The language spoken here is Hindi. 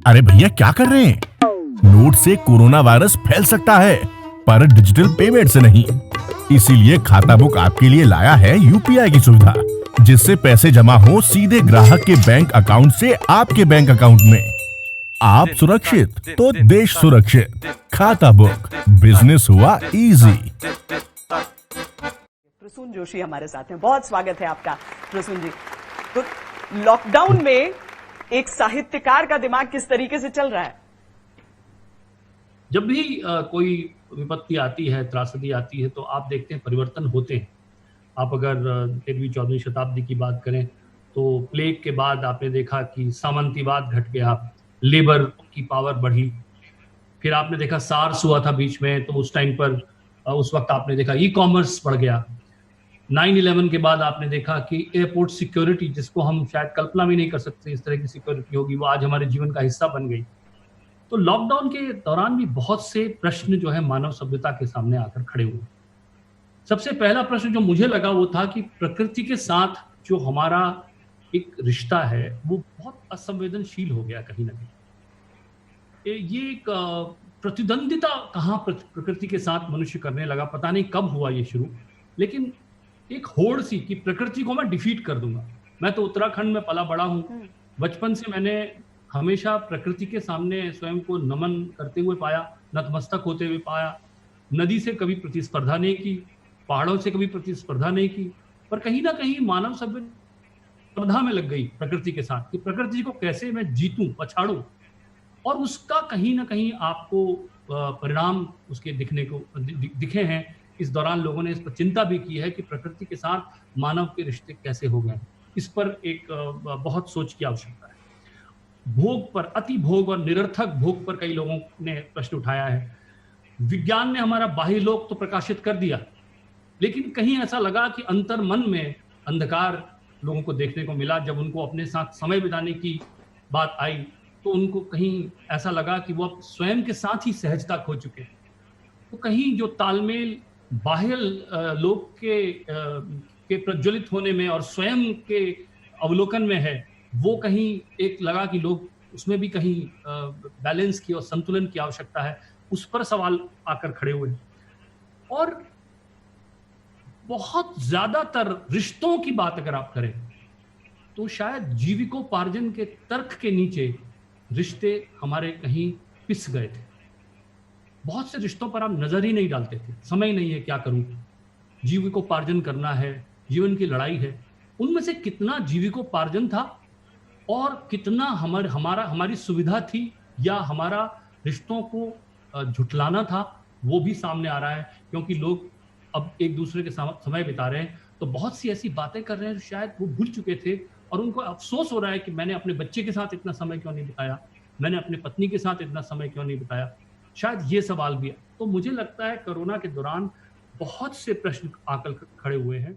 अरे भैया क्या कर रहे हैं? नोट से कोरोना वायरस फैल सकता है, पर डिजिटल पेमेंट से नहीं। इसीलिए खाता बुक आपके लिए लाया है यूपीआई की सुविधा, जिससे पैसे जमा हो सीधे ग्राहक के बैंक अकाउंट से आपके बैंक अकाउंट में। आप सुरक्षित तो देश सुरक्षित। खाता बुक, बिजनेस हुआ इजी। प्रसून जोशी हमारे साथ हैं, बहुत स्वागत है आपका प्रसून जी। तो लॉकडाउन में एक साहित्यकार का दिमाग किस तरीके से चल रहा है? जब भी कोई विपत्ति आती है, त्रासदी आती है, तो आप देखते हैं परिवर्तन होते हैं। आप अगर 13वीं-14वीं शताब्दी की बात करें तो प्लेग के बाद आपने देखा कि सामंतीवाद घट गया, लेबर की पावर बढ़ी। फिर आपने देखा सार्स हुआ था बीच में, तो उस टाइम पर उस वक्त आपने देखा ई-कॉमर्स बढ़ गया। 9/11 के बाद आपने देखा कि एयरपोर्ट सिक्योरिटी, जिसको हम शायद कल्पना भी नहीं कर सकते इस तरह की सिक्योरिटी होगी, वो आज हमारे जीवन का हिस्सा बन गई। तो लॉकडाउन के दौरान भी बहुत से प्रश्न जो है मानव सभ्यता के सामने आकर खड़े हुए। सबसे पहला प्रश्न जो मुझे लगा वो था कि प्रकृति के साथ जो हमारा एक रिश्ता है वो बहुत असंवेदनशील हो गया कहीं ना कहीं। ये एक प्रतिद्वंदिता कहाँ प्रकृति के साथ मनुष्य करने लगा, पता नहीं कब हुआ ये शुरू, लेकिन एक होड़ सी कि प्रकृति को मैं डिफीट कर दूंगा। मैं तो उत्तराखंड में पला बड़ा हूँ, बचपन से मैंने हमेशा प्रकृति के सामने स्वयं को नमन करते हुए पाया, नतमस्तक होते हुए पाया। नदी से कभी प्रतिस्पर्धा नहीं की, पहाड़ों से कभी प्रतिस्पर्धा नहीं की, पर कहीं ना कहीं मानव सभ्यता स्पर्धा में लग गई प्रकृति के साथ कि प्रकृति को कैसे मैं जीतूं, पछाड़ूं। और उसका कहीं ना कहीं आपको परिणाम उसके दिखने को दिखे हैं। इस दौरान लोगों ने इस पर चिंता भी की है कि प्रकृति के साथ मानव के रिश्ते कैसे हो गए। इस पर एक बहुत सोच की आवश्यकता है। भोग पर, अति भोग और निरर्थक भोग पर कई लोगों ने प्रश्न उठाया है। विज्ञान ने हमारा बाह्य लोक तो प्रकाशित कर दिया, लेकिन कहीं ऐसा लगा कि अंतर मन में अंधकार लोगों को देखने को मिला। जब उनको अपने साथ समय बिताने की बात आई तो उनको कहीं ऐसा लगा कि वो अब स्वयं के साथ ही सहजता खो चुके हैं। तो कहीं जो तालमेल बाह्य लोक के प्रज्वलित होने में और स्वयं के अवलोकन में है, वो कहीं एक लगा कि लोग उसमें भी कहीं बैलेंस की और संतुलन की आवश्यकता है। उस पर सवाल आकर खड़े हुए। और बहुत ज्यादातर रिश्तों की बात अगर आप करें तो शायद जीविकोपार्जन के तर्क के नीचे रिश्ते हमारे कहीं पिस गए थे। बहुत से रिश्तों पर आप नजर ही नहीं डालते थे, समय नहीं है क्या करूं, जीविकोपार्जन करना है, जीवन की लड़ाई है। उनमें से कितना जीविकोपार्जन था और कितना हमारी सुविधा थी या हमारा रिश्तों को झुठलाना था, वो भी सामने आ रहा है। क्योंकि लोग अब एक दूसरे के साथ समय बिता रहे हैं तो बहुत सी ऐसी बातें कर रहे हैं जो शायद वो भूल चुके थे, और उनको अफसोस हो रहा है कि मैंने अपने बच्चे के साथ इतना समय क्यों नहीं बिताया, मैंने अपने पत्नी के साथ इतना समय क्यों नहीं बिताया। शायद ये सवाल भी है। तो मुझे लगता है कोरोना के दौरान बहुत से प्रश्न आकर खड़े हुए हैं।